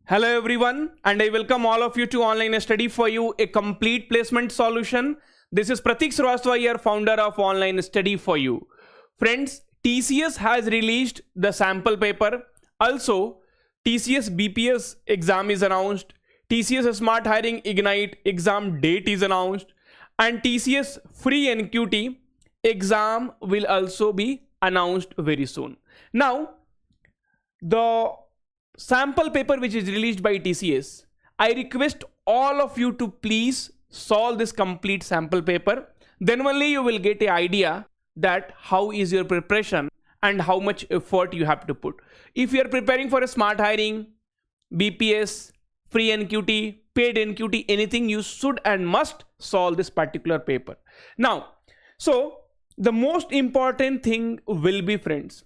Hello everyone, and I welcome all of you to Online Study for You, a complete placement solution. This is Pratik Srivastava here, founder of Online Study for You. Friends, TCS has released the sample paper. Also, TCS BPS exam is announced. TCS Smart Hiring Ignite exam date is announced. And TCS Free NQT exam will also be announced very soon. Now, the sample paper which is released by TCS, I request all of you to please solve this complete sample paper. Then only you will get an idea that how is your preparation and how much effort you have to put. If you are preparing for a smart hiring, BPS, free NQT, paid NQT, anything, you should and must solve this particular paper. Now, so the most important thing will be, friends,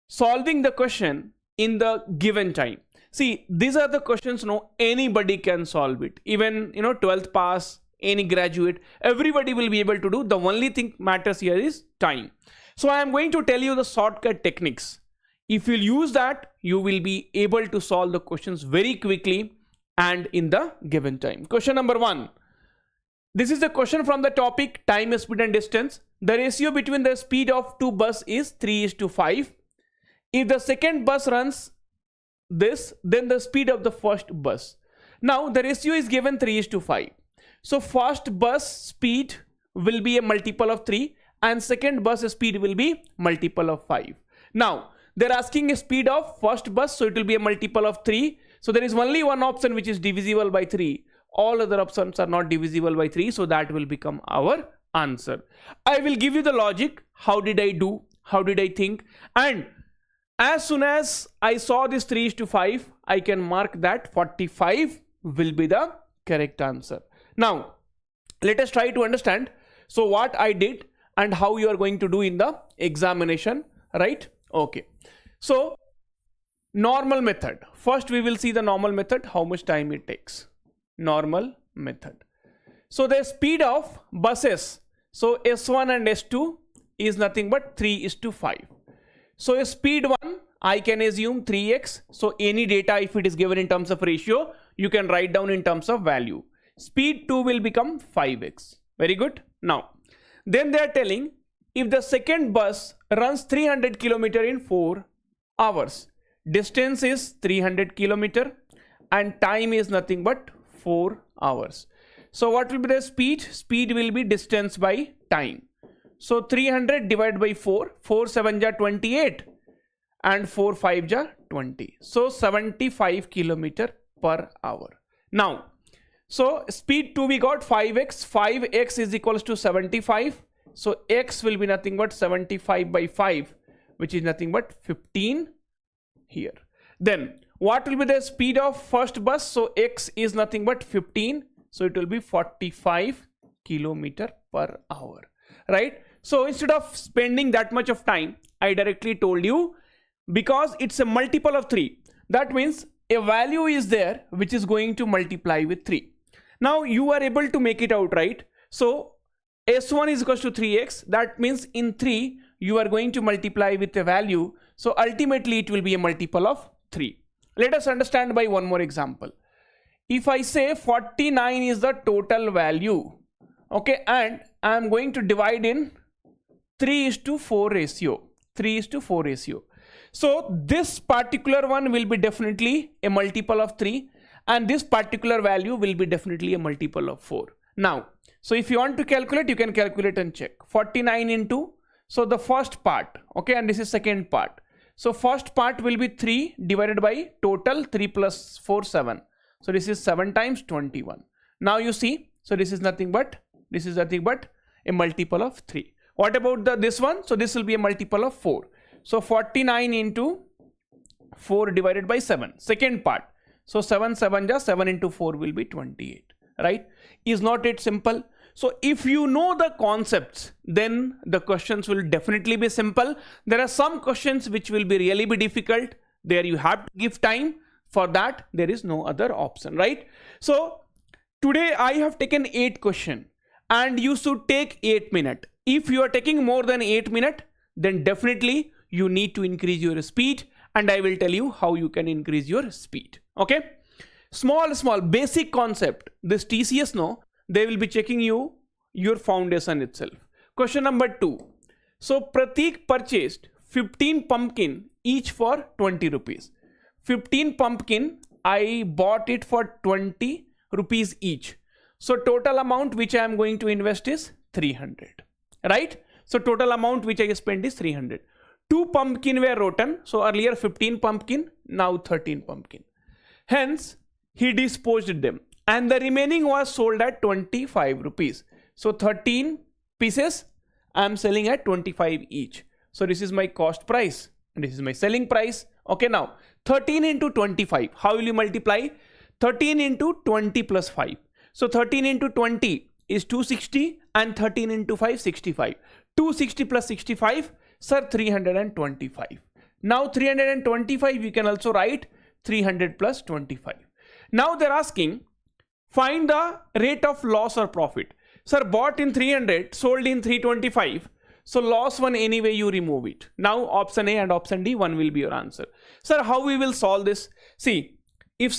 solving the question in the given time. See, these are the questions anybody can solve it. Even 12th pass, any graduate, everybody will be able to do. The only thing matters here is time. So I am going to tell you the shortcut techniques. If you use that, you will be able to solve the questions very quickly and in the given time. Question number 1. This is the question from the topic time, speed and distance. The ratio between the speed of two buses is 3:5. If the second bus runs this, then the speed of the first bus. Now the ratio is given 3:5. So first bus speed will be a multiple of 3 and second bus speed will be multiple of 5. Now they're asking a speed of first bus, so it will be a multiple of 3. So there is only one option which is divisible by 3. All other options are not divisible by 3, so that will become our answer. I will give you the logic. How did I do? How did I think? And as soon as I saw this 3:5, I can mark that 45 will be the correct answer. Now, let us try to understand. So what I did and how you are going to do in the examination, right? Okay. So, normal method. First, we will see the normal method, how much time it takes. Normal method. So, the speed of buses. So, S1 and S2 is nothing but 3:5. So speed 1, I can assume 3x. So any data, if it is given in terms of ratio, you can write down in terms of value. Speed 2 will become 5x. Very good. Now, then they are telling if the second bus runs 300 km in 4 hours, distance is 300 km and time is nothing but 4 hours. So what will be the speed? Speed will be distance by time. So 300 divided by 4, 4 7 ja 28 and 4 5 ja 20. So 75 km per hour. Now, so speed 2 we got 5x. 5x is equals to 75. So x will be nothing but 75 by 5, which is nothing but 15 here. Then what will be the speed of first bus? So x is nothing but 15. So it will be 45 km per hour. Right? So instead of spending that much of time, I directly told you, because it's a multiple of 3. That means a value is there which is going to multiply with 3. Now you are able to make it out, right? So S1 is equals to 3x. That means in 3, you are going to multiply with a value. So ultimately it will be a multiple of 3. Let us understand by one more example. If I say 49 is the total value, okay, and I am going to divide in 3:4 ratio. 3:4 ratio. So this particular one will be definitely a multiple of 3 and this particular value will be definitely a multiple of 4. Now, so if you want to calculate, you can calculate and check. 49 into, so the first part, okay, and this is second part. So first part will be 3 divided by total 3 plus 4, 7. So this is 7 times 21. Now you see, so this is nothing but a multiple of 3. What about this one? So this will be a multiple of 4. So 49 into 4 divided by 7. Second part. So 7 7 ja 7 into 4 will be 28. Right? Is not it simple? So if you know the concepts, then the questions will definitely be simple. There are some questions which will be really difficult. There you have to give time. For that, there is no other option. Right? So today I have taken 8 questions and you should take 8 minutes. If you are taking more than 8 minutes, then definitely you need to increase your speed, and I will tell you how you can increase your speed. Okay. small basic concept. This TCS, no, they will be checking your foundation itself. Question number 2. So Pratik purchased 15 pumpkin each for 20 rupees. 15 pumpkin, I bought it for 20 rupees each. So total amount which I am going to invest is 300, right? So total amount which I spent is 300. 2 pumpkin were rotten. So earlier 15 pumpkin, now 13 pumpkin. Hence, he disposed them. And the remaining was sold at 25 rupees. So 13 pieces, I am selling at 25 each. So this is my cost price and this is my selling price. Okay, now 13 into 25. How will you multiply? 13 into 20 plus 5. So 13 into 20 is 260 and 13 into 5, 65. 260 plus 65, sir, 325. Now 325, you can also write 300 plus 25. Now they're asking, find the rate of loss or profit. Sir, bought in 300, sold in 325. So loss one, anyway you remove it. Now option A and option D, one will be your answer. Sir, how we will solve this? See, if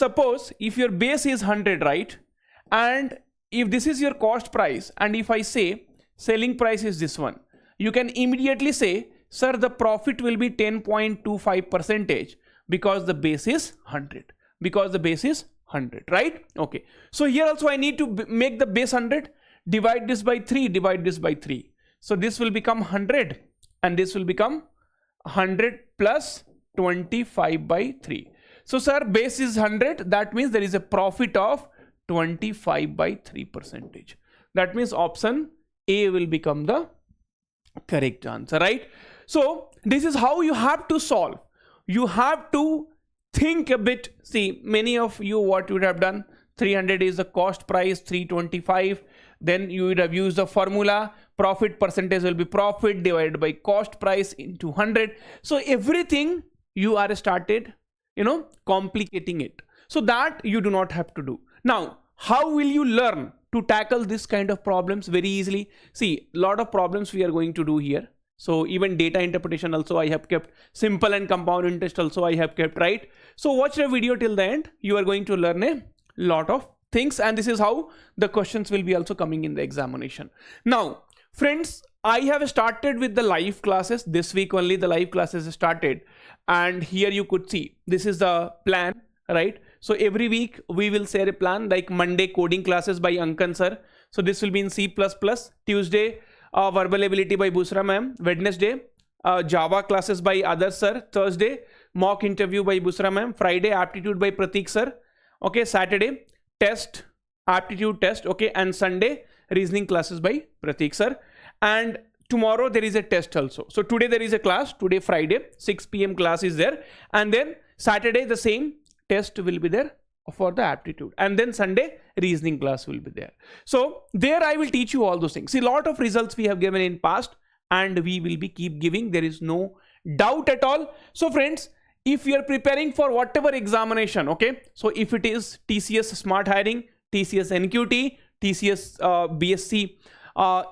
your base is 100, right? And if this is your cost price, and if I say selling price is this one, you can immediately say, sir, the profit will be 10.25% because the base is 100. Because the base is 100, right? Okay. So here also I need to make the base 100. Divide this by 3, divide this by 3. So this will become 100 and this will become 100 plus 25 by 3. So sir, base is 100. That means there is a profit of 25 by 3%. That means option A will become the correct answer, right? So this is how you have to solve. You have to think a bit. See, many of you, what you would have done, 300 is the cost price, 325. Then you would have used the formula. Profit percentage will be profit divided by cost price into 100. So everything you are started, complicating it. So that you do not have to do. Now, how will you learn to tackle this kind of problems very easily? See, a lot of problems we are going to do here. So even data interpretation also I have kept, simple and compound interest also I have kept, right? So watch the video till the end. You are going to learn a lot of things, and this is how the questions will be also coming in the examination. Now, friends, I have started with the live classes. This week only the live classes started, and here you could see this is the plan, right? So every week we will share a plan, like Monday coding classes by Ankan sir. So this will be in C++. Tuesday verbal ability by Busra ma'am. Wednesday Java classes by Adarsh sir. Thursday mock interview by Busra ma'am. Friday aptitude by Pratik sir. Okay, Saturday test, aptitude test. Okay, and Sunday reasoning classes by Pratik sir. And tomorrow there is a test also. So today there is a class. Today Friday 6 p.m. class is there, and then Saturday the same test will be there for the aptitude, and then Sunday reasoning class will be there. So there I will teach you all those things. See, lot of results we have given in past, and we will be keep giving. There is no doubt at all. So friends, if you are preparing for whatever examination, okay, so if it is TCS Smart Hiring, TCS NQT, TCS BSc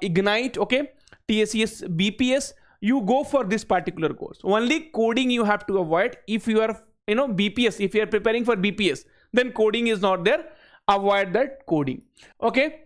Ignite, okay, TCS BPS, you go for this particular course. Only coding you have to avoid. If you are BPS, if you are preparing for BPS, then coding is not there. Avoid that coding, okay?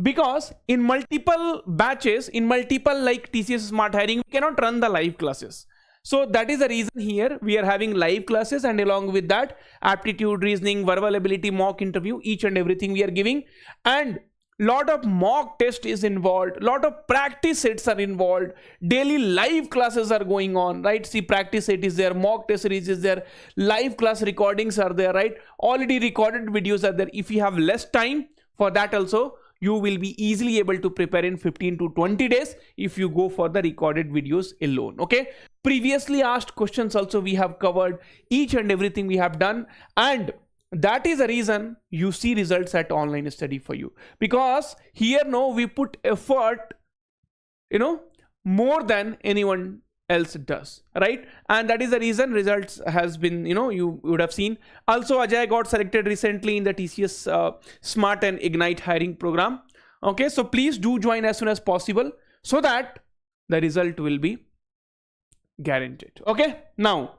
Because in multiple batches, in multiple like TCS Smart Hiring, we cannot run the live classes. So that is the reason here we are having live classes, and along with that aptitude, reasoning, verbal ability, mock interview, each and everything we are giving. And lot of mock test is involved, lot of practice sets are involved, daily live classes are going on, right? See, practice set is there, mock test series is there, live class recordings are there, right? Already recorded videos are there. If you have less time for that also, you will be easily able to prepare in 15 to 20 days if you go for the recorded videos alone, okay? Previously asked questions also we have covered, each and everything we have done, and that is the reason you see results at online study for you, because here we put effort, more than anyone else does, right? And that is the reason results has been, you would have seen. Also, Ajay got selected recently in the TCS Smart and Ignite hiring program. Okay, so please do join as soon as possible so that the result will be guaranteed. Okay, now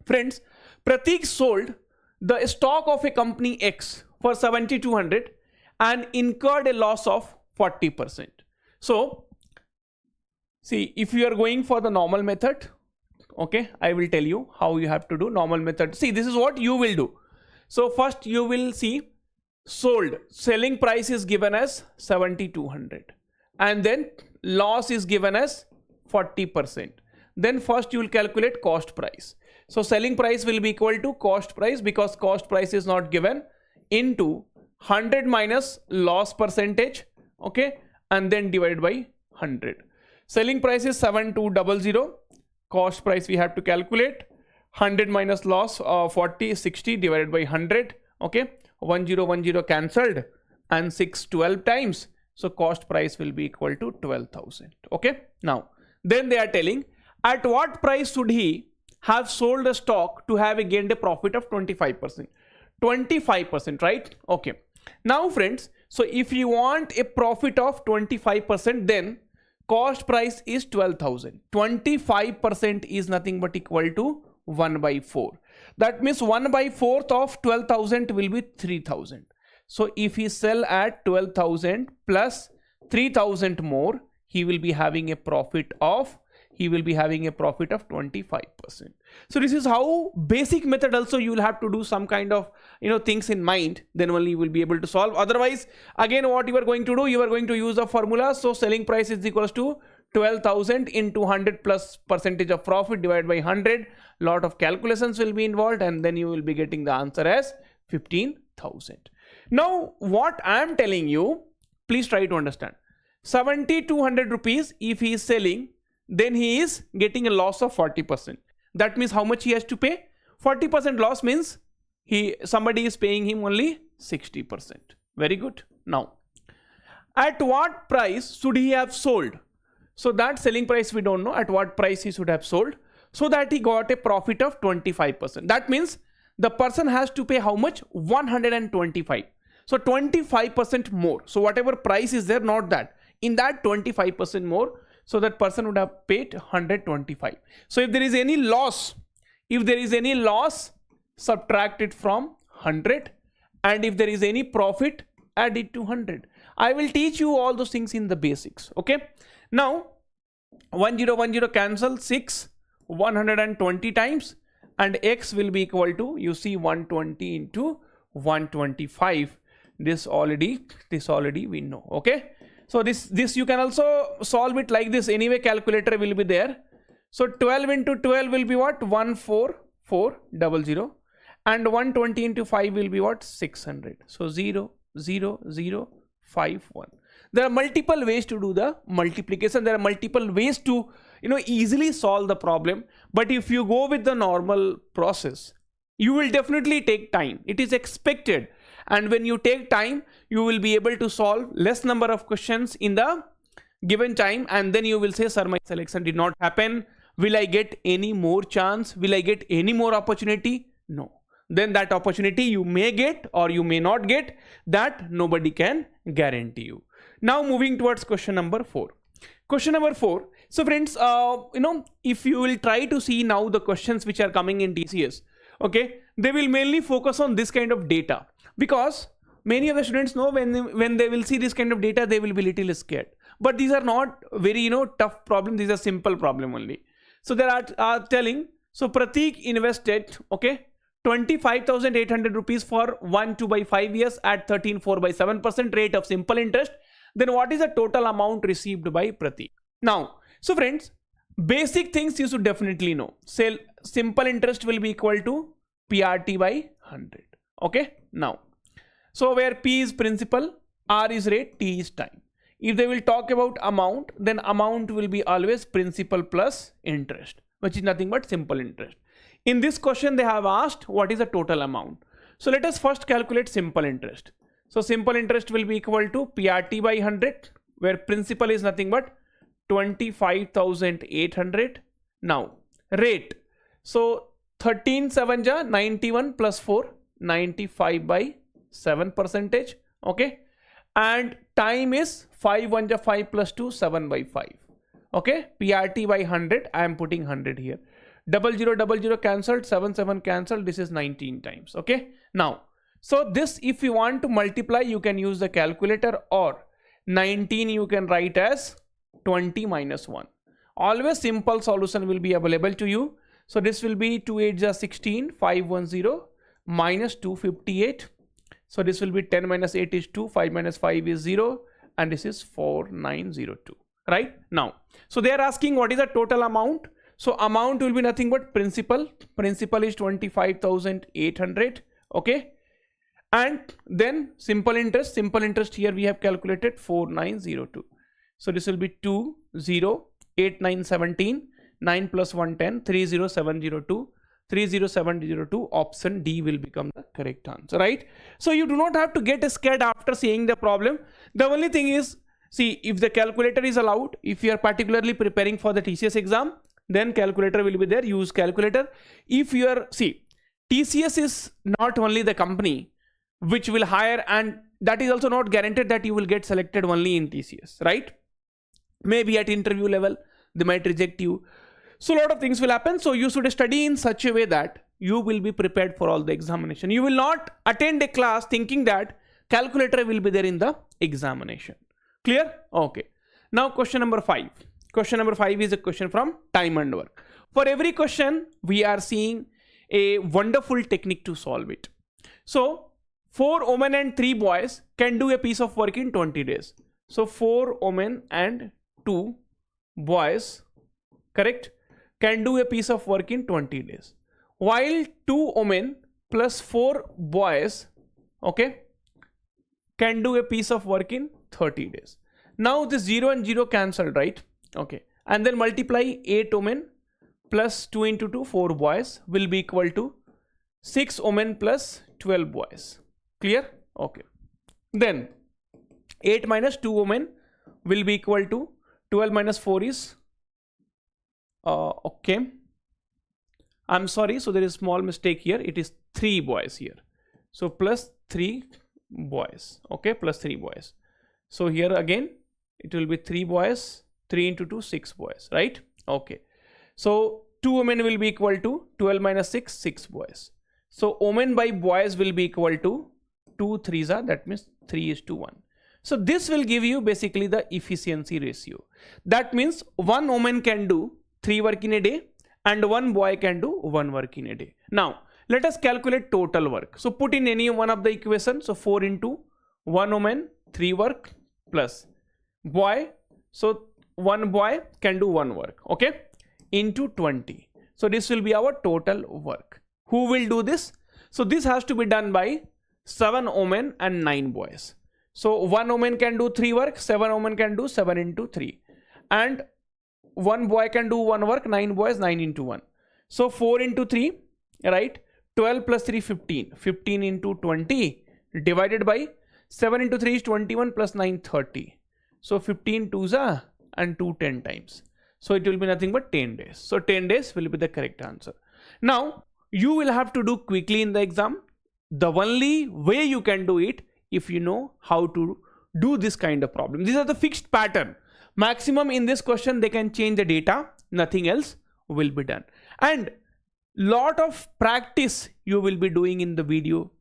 friends, Pratik sold the stock of a company X for 7200 and incurred a loss of 40%. So see, if you are going for the normal method, okay, I will tell you how you have to do normal method. See, this is what you will do. So first you will see sold, selling price is given as 7200 and then loss is given as 40%. Then first you will calculate cost price. So selling price will be equal to cost price because cost price is not given, into 100 minus loss percentage, okay, and then divided by 100. Selling price is 7200, cost price we have to calculate 100 minus loss 40 60 divided by 100, okay, 1010 cancelled and 6 12 times, so cost price will be equal to 12,000. Okay, now then they are telling at what price should he have sold the stock to have gained a profit of 25%. 25%, right? Okay, now friends, so if you want a profit of 25%, then cost price is 12,000. 25% is nothing but equal to 1 by 4. That means 1 by 4th of 12,000 will be 3,000. So if he sell at 12,000 plus 3,000 more, he will be having a profit of 25%. So this is how basic method. Also you will have to do some kind of things in mind, then only you will be able to solve. Otherwise, again, what you are going to do, you are going to use the formula. So selling price is equals to 12,000 into 100 plus percentage of profit divided by 100. Lot of calculations will be involved and then you will be getting the answer as 15,000. Now what I am telling you, please try to understand. 7,200 rupees if he is selling, then he is getting a loss of 40%. That means how much he has to pay? 40% loss means somebody is paying him only 60%. Very good. Now at what price should he have sold? So that selling price we don't know, at what price he should have sold, so that he got a profit of 25%. That means the person has to pay how much? 125. So 25% more. So whatever price is there, not that, in that 25% more, so that person would have paid 125. So if there is any loss, subtract it from 100, and if there is any profit, add it to 100. I will teach you all those things in the basics. Okay, now 1010 cancel 6 120 times, and x will be equal to, you see, 120 into 125. This already we know. Okay, so this you can also solve it like this. Anyway, calculator will be there. So 12 into 12 will be what? 14400, and 120 into 5 will be what? 600. So 0 0 0 5 1. There are multiple ways to do the multiplication. There are multiple ways to easily solve the problem. But if you go with the normal process, you will definitely take time. It is expected. And when you take time, you will be able to solve less number of questions in the given time. And then you will say, sir, my selection did not happen. Will I get any more chance? Will I get any more opportunity? No. Then that opportunity you may get or you may not get. That nobody can guarantee you. Now moving towards question number 4. Question number 4. So friends, if you will try to see now the questions which are coming in TCS, okay, they will mainly focus on this kind of data, because many of the students know when they will see this kind of data, they will be little scared. But these are not very tough problem. These are simple problem only. So they are telling, so Pratik invested, okay, 25,800 rupees for 1 by 5 years at 13.4 by 7% rate of simple interest. Then what is the total amount received by Pratik? Now, so friends, basic things you should definitely know. Say simple interest will be equal to PRT by 100. Okay. Now, so where P is principal, R is rate, T is time. If they will talk about amount, then amount will be always principal plus interest, which is nothing but simple interest. In this question, they have asked what is the total amount. So let us first calculate simple interest. So simple interest will be equal to PRT by 100, where principal is nothing but 25,800. Now rate. So 13 7 ja 91 plus 4, 95 by 7%. Okay. And time is 5 1 ja 5 plus 2, 7 by 5. Okay. PRT by 100. I am putting 100 here. 0000 cancelled, 77 cancelled, this is 19 times. Okay, now so this, if you want to multiply, you can use the calculator, or 19 you can write as 20 minus 1. Always simple solution will be available to you. So this will be 2 8 is 16, 510 minus 258. So this will be 10 minus 8 is 2, 5 minus 5 is 0, and this is 4902. Right now, so they are asking what is the total amount. So amount will be nothing but principal. Principal is 25,800. Okay, and then simple interest. Simple interest here we have calculated 4902. So this will be 208917, 9 plus 110, 30702. 30702. Option D will become the correct answer, right? So you do not have to get scared after seeing the problem. The only thing is, see, if the calculator is allowed, if you are particularly preparing for the TCS exam, then calculator will be there, use calculator. If you are, see, TCS is not only the company which will hire, and that is also not guaranteed that you will get selected only in TCS, right? Maybe at interview level they might reject you. So a lot of things will happen. So you should study in such a way that you will be prepared for all the examination. You will not attend a class thinking that calculator will be there in the examination. Clear? Okay. Now question number 5. Question number 5 is a question from time and work. For every question, we are seeing a wonderful technique to solve it. So 4 women and 3 boys can do a piece of work in 20 days. So 4 women and 2 boys, correct, can do a piece of work in 20 days. While 2 women plus 4 boys, okay, can do a piece of work in 30 days. Now this 0 and 0 cancelled, right? Okay. And then multiply 8 women plus 2 into 2, 4 boys will be equal to 6 women plus 12 boys. Clear? Okay. Then 8 minus 2 women will be equal to 12 minus 4 is okay, I'm sorry, so there is small mistake here. It is 3 boys here. So plus 3 boys. Okay, plus 3 boys. So here again it will be 3 boys, 3 into 2, 6 boys, right? Okay. So 2 women will be equal to 12 minus 6, 6 boys. So women by boys will be equal to 2 3s are, that means 3:1. So this will give you basically the efficiency ratio. That means 1 woman can do 3 work in a day and 1 boy can do 1 work in a day. Now let us calculate total work. So put in any one of the equations. So 4 into 1 woman 3 work plus boy, so 1 boy can do 1 work, okay, into 20. So this will be our total work. Who will do this? So this has to be done by 7 women and 9 boys. So 1 woman can do 3 work, 7 women can do 7 into 3, and 1 boy can do 1 work, 9 boys, 9 into 1. So 4 into 3, right? 12 plus 3, 15. 15 into 20 divided by 7 into 3 is 21 plus 9, 30. So 15 2s are and 2 10 times. So it will be nothing but 10 days. So 10 days will be the correct answer. Now you will have to do quickly in the exam. The only way you can do it if you know how to do this kind of problem. These are the fixed pattern. Maximum in this question they can change the data, nothing else will be done. And lot of practice you will be doing in the video,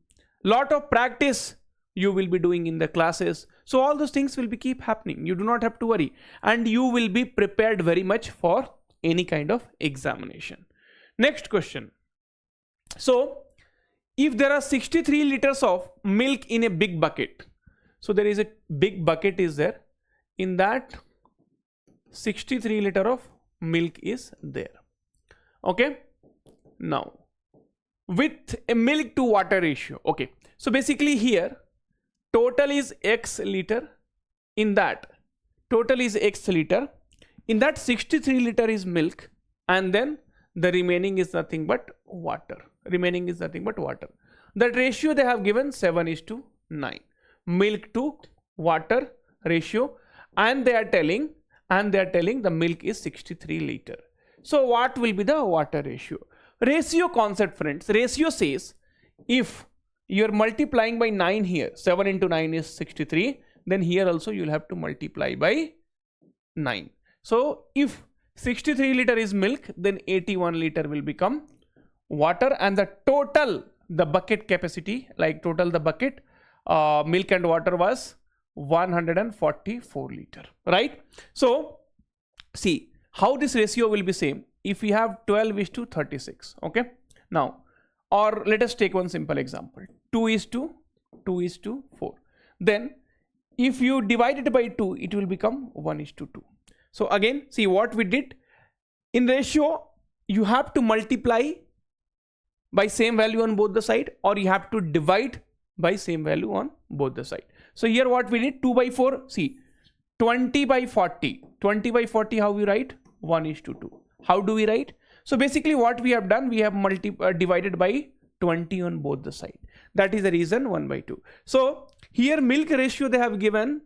lot of practice you will be doing in the classes. So all those things will be keep happening. You do not have to worry, and you will be prepared very much for any kind of examination. Next question. So if there are 63 liters of milk in a big bucket, so there is a big bucket is there, in that 63 liter of milk is there, okay. Now with a milk to water ratio, okay, so basically here total is x liter, in that total is x liter, in that 63 liter is milk, and then the remaining is nothing but water. Remaining is nothing but water. That ratio they have given 7:9, milk to water ratio, and they are telling the milk is 63 liter. So what will be the water ratio? Ratio concept, friends. Ratio says if you are multiplying by 9 here, 7 into 9 is 63, then here also you will have to multiply by 9. So if 63 liter is milk, then 81 liter will become water, and the total, the bucket capacity, like total the bucket, milk and water was 144 liter, right? So see how this ratio will be same if we have 12:36, okay? Now, or let us take one simple example, 2:4. Then if you divide it by 2, it will become 1:2. So again, see what we did in ratio, you have to multiply by same value on both the side, or you have to divide by same value on both the side. So here what we did, 2/4, see 20/40, 20/40, how we write? 1:2. How do we write? So basically what we have done, we have divided by 20 on both the side. That is the reason 1/2. So here milk ratio they have given,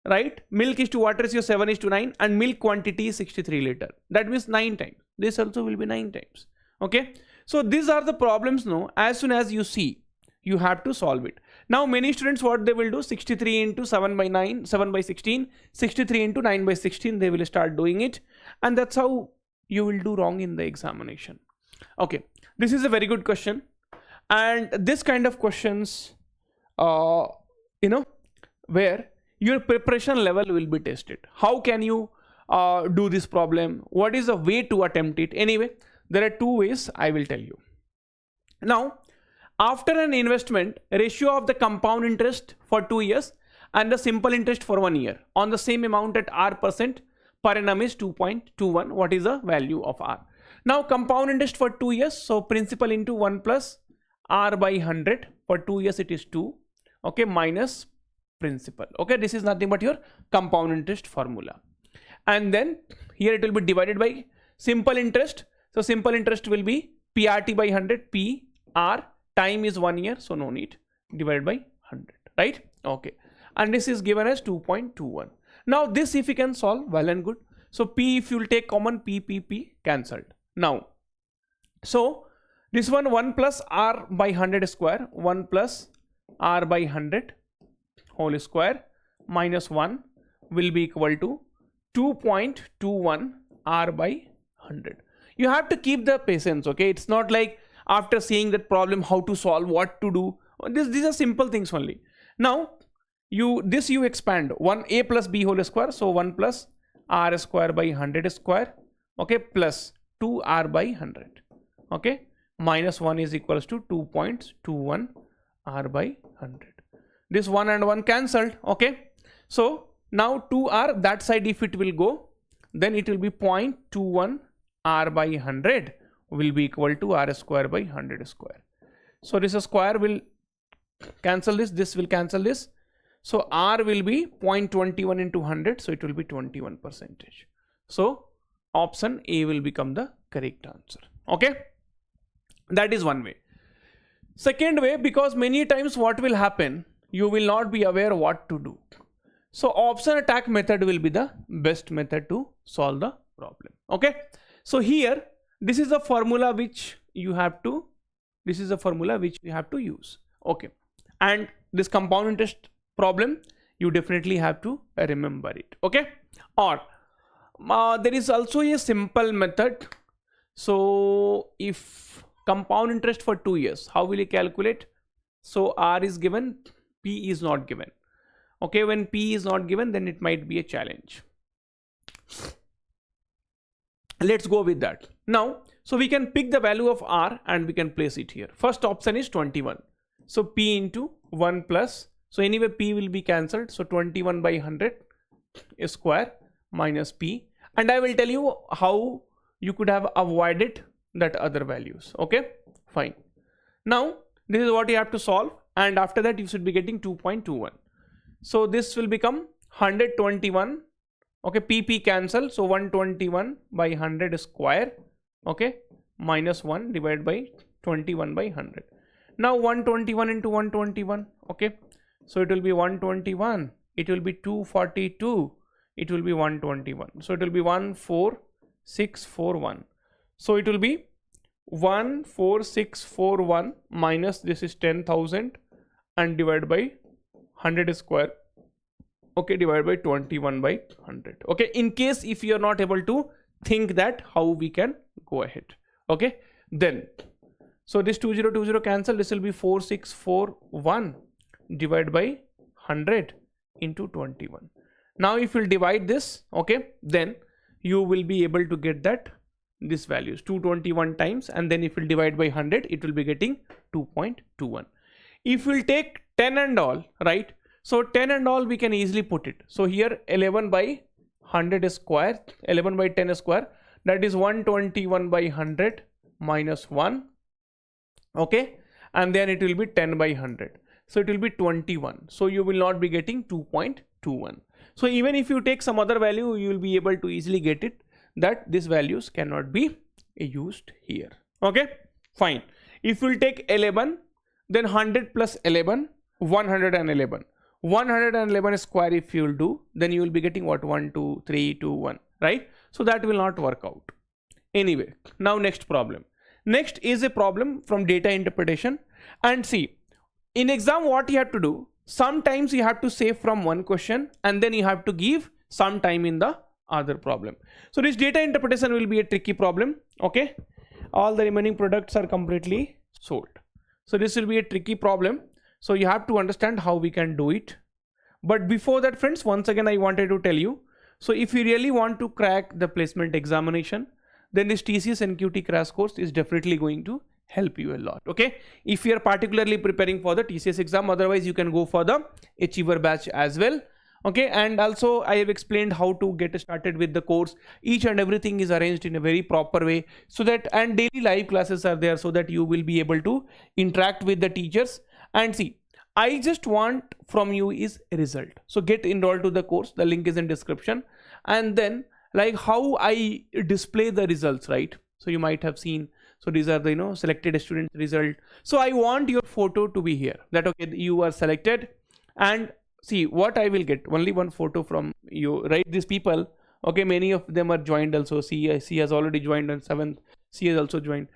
right? Milk is to water ratio 7:9, and milk quantity is 63 liter. That means 9 times. This also will be 9 times. Okay. So these are the problems now. As soon as you see, you have to solve it. Now many students, what they will do, 63 into 7/9, 7/16, 63 into 9/16, they will start doing it. And that's how you will do wrong in the examination. Okay. This is a very good question. And this kind of questions, where your preparation level will be tested. How can you do this problem? What is the way to attempt it? Anyway, there are 2 ways I will tell you. Now, after an investment, ratio of the compound interest for 2 years and the simple interest for 1 year on the same amount at R% per annum is 2.21. What is the value of R? Now, compound interest for 2 years. So, principal into 1 plus R by 100. For 2 years, it is 2. Okay, minus principal. Okay, this is nothing but your compound interest formula. And then here it will be divided by simple interest. So simple interest will be PRT by 100, PR, time is 1 year, so no need, divided by 100, right? Okay. And this is given as 2.21. Now this if you can solve, well and good. So P, if you will take common, P cancelled. Now, so this 1 plus R by 100 square, 1 plus R by 100 whole square minus 1 will be equal to 2.21 R by 100. You have to keep the patience, okay? It's not like after seeing that problem, how to solve, what to do. These are simple things only. Now, you expand 1a plus b whole square. So 1 plus R square by 100 square, okay, plus 2R by 100, okay, minus 1 is equals to 2.21 R by 100. This 1 and 1 cancelled, okay. So now 2R, that side if it will go, then it will be 0.21 R by 100 will be equal to R square by 100 square. So this square will cancel this, this will cancel this. So R will be 0.21 into 100, so it will be 21%. So option A will become the correct answer. Okay, that is one way. Second way, because many times what will happen, you will not be aware what to do. So option attack method will be the best method to solve the problem. Okay, so here this is a formula which you have to, use. Okay, and this compound interest problem, you definitely have to remember it. Okay, or there is also a simple method. So if compound interest for 2 years, how will you calculate? So R is given, P is not given. Okay, when P is not given, then it might be a challenge. Let's go with that. Now, so we can pick the value of R and we can place it here. First option is 21. So P into 1 plus, so anyway P will be cancelled. So 21 by 100 square minus P. And I will tell you how you could have avoided that other values. Okay, fine. Now, this is what you have to solve. And after that, you should be getting 2.21. So this will become 121. Okay, PP cancel. So 121 by 100 square. Okay, minus 1 divided by 21 by 100. Now 121 into 121. Okay, so it will be 121. It will be 242. It will be 121. So it will be 14641. So it will be 14641 minus this is 10,000 and divided by 100 square. Okay, divided by 21 by 100. Okay, in case if you are not able to think that how we can go ahead. Okay, then so this 2020 cancel, this will be 4641 divided by 100 into 21. Now if you'll divide this, okay, then you will be able to get that this values 221 times, and then if you divide by 100, it will be getting 2.21. If we'll take 10 and all, right, so 10 and all we can easily put it. So here 11 by 100 is square, 11 by 10 is square, that is 121 by 100 minus 1, okay, and then it will be 10 by 100, so it will be 21. So you will not be getting 2.21. So even if you take some other value, you will be able to easily get it that these values cannot be used here. Okay, fine. If we'll take 11, then 100 plus 11, 111. 111 square if you will do, then you will be getting what? 1, 2, 3, 2, 1, right? So that will not work out. Anyway, now next problem. Next is a problem from data interpretation. And see, in exam what you have to do, sometimes you have to save from one question and then you have to give some time in the other problem. So this data interpretation will be a tricky problem. Okay, all the remaining products are completely sold. So this will be a tricky problem. So you have to understand how we can do it. But before that, friends, once again I wanted to tell you, so if you really want to crack the placement examination, then this TCS NQT crash course is definitely going to help you a lot. Okay, if you are particularly preparing for the TCS exam, otherwise you can go for the Achiever batch as well. Okay, and also I have explained how to get started with the course. Each and everything is arranged in a very proper way, so that, and daily live classes are there so that you will be able to interact with the teachers. And see, I just want from you is a result. So get enrolled to the course, the link is in description. And then like how I display the results, right? So you might have seen, so these are the selected student result. So I want your photo to be here, that okay, you are selected. And see what I will get, only one photo from you, right? These people, okay, many of them are joined also. C has already joined on 7th, C has also joined.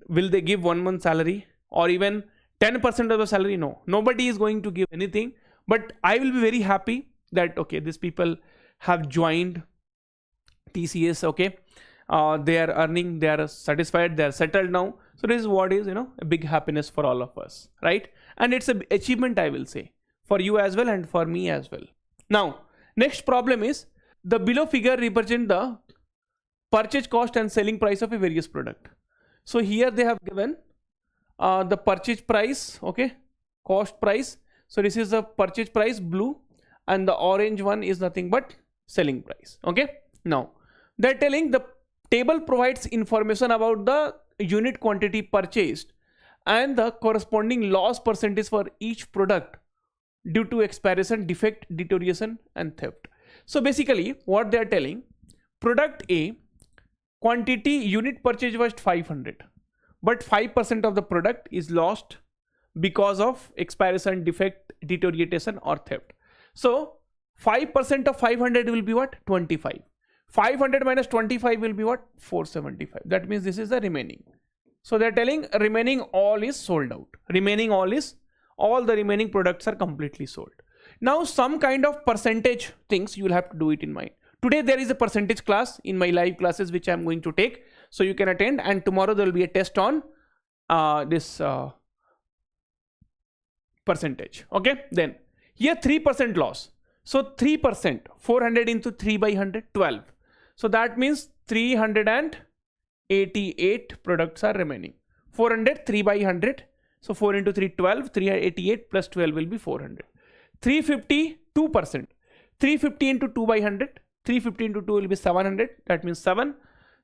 Will they give 1 month salary or even 10% of the salary? No, nobody is going to give anything. But I will be very happy that okay, these people have joined TCS. Okay, they are earning, they are satisfied, they are settled now. So this is what is a big happiness for all of us, right? And it's an achievement, I will say, for you as well and for me as well. Now next problem is the below figure represent the purchase cost and selling price of a various product. So here they have given the purchase price, okay, cost price. So this is the purchase price, blue, and the orange one is nothing but selling price. Okay, now they're telling the table provides information about the unit quantity purchased and the corresponding loss percentage for each product due to expiration, defect, deterioration and theft. So basically what they are telling, product A quantity unit purchase was 500, but 5% of the product is lost because of expiration, defect, deterioration or theft. So 5% of 500 will be what? 25. 500 minus 25 will be what? 475. That means this is the remaining. So they're telling remaining all is sold out. Remaining all the remaining products are completely sold. Now some kind of percentage things you will have to do it in mind. Today there is a percentage class in my live classes which I am going to take. So you can attend, and tomorrow there will be a test on this percentage. Okay, then here 3% loss. So 3%, 400 into 3 by 100, 12. So that means 388 products are remaining. 400, 3 by 100. So 4 into 3, 12, 388 plus 12 will be 400. 350, 2%. 350 into 2 by 100, 350 into 2 will be 700. That means 7.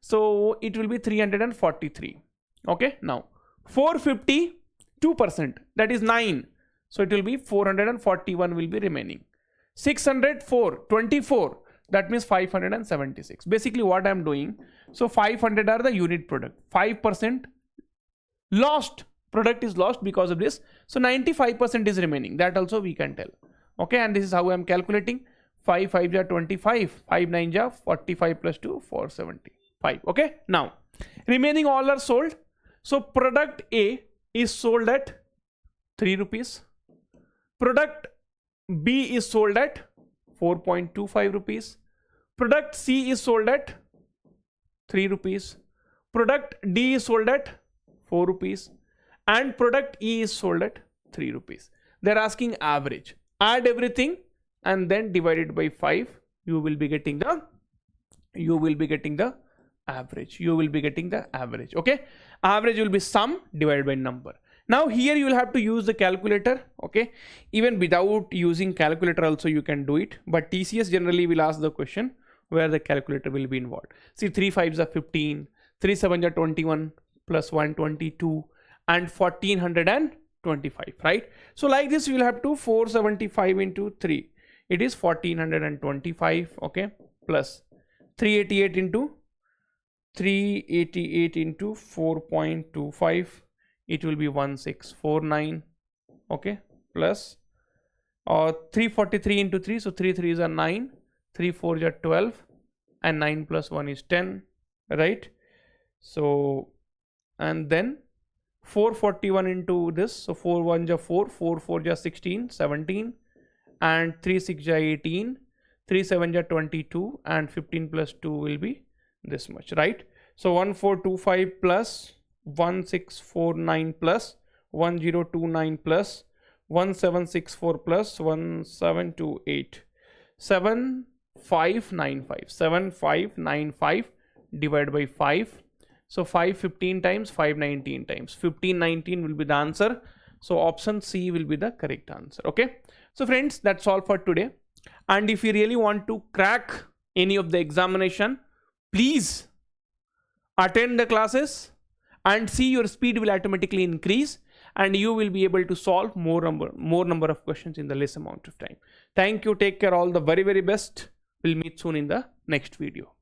So it will be 343. Okay, now 450, 2%, that is 9. So it will be 441 will be remaining. 604, 24, that means 576. Basically what I am doing, so 500 are the unit product, 5% lost, product is lost because of this. So 95% is remaining, that also we can tell. Okay, and this is how I am calculating. 5 5 are 25, 5 9 are 45 plus 2, 475. Okay, now remaining all are sold. So product A is sold at 3 rupees. Product B is sold at 4.25 rupees. Product C is sold at 3 rupees. Product D is sold at 4 rupees and product E is sold at 3 rupees. They're asking average. Add everything and then divide it by 5. You will be getting the average. Okay, average will be sum divided by number. Now here you will have to use the calculator. Okay, even without using calculator also you can do it, but TCS generally will ask the question where the calculator will be involved. See, 3 5s are 15, 3 7s are 21, plus 122 and 1425, right? So like this you will have to 475 into 3, it is 1425. Okay, plus 388 into 4.25, it will be 1649. Okay, plus 343 into 3, so 3 3s are 9, 3 4s are 12 and 9 plus 1 is 10, right? So and then 441 into this, so 4 1s are 4, 4 4s are 16, 17 and 3 6s are 18, 3 7s are 22 and 15 plus 2 will be this much, right? So 1425 plus 1649 plus 1029 plus 1764 plus 1728, 7595 divided by 5. So 5 15 times, 5 19 times, 1519 will be the answer. So option C will be the correct answer. Okay, so friends, that's all for today. And if you really want to crack any of the examination, please attend the classes and see your speed will automatically increase and you will be able to solve more number of questions in the less amount of time. Thank you. Take care. All the very best. We'll meet soon in the next video.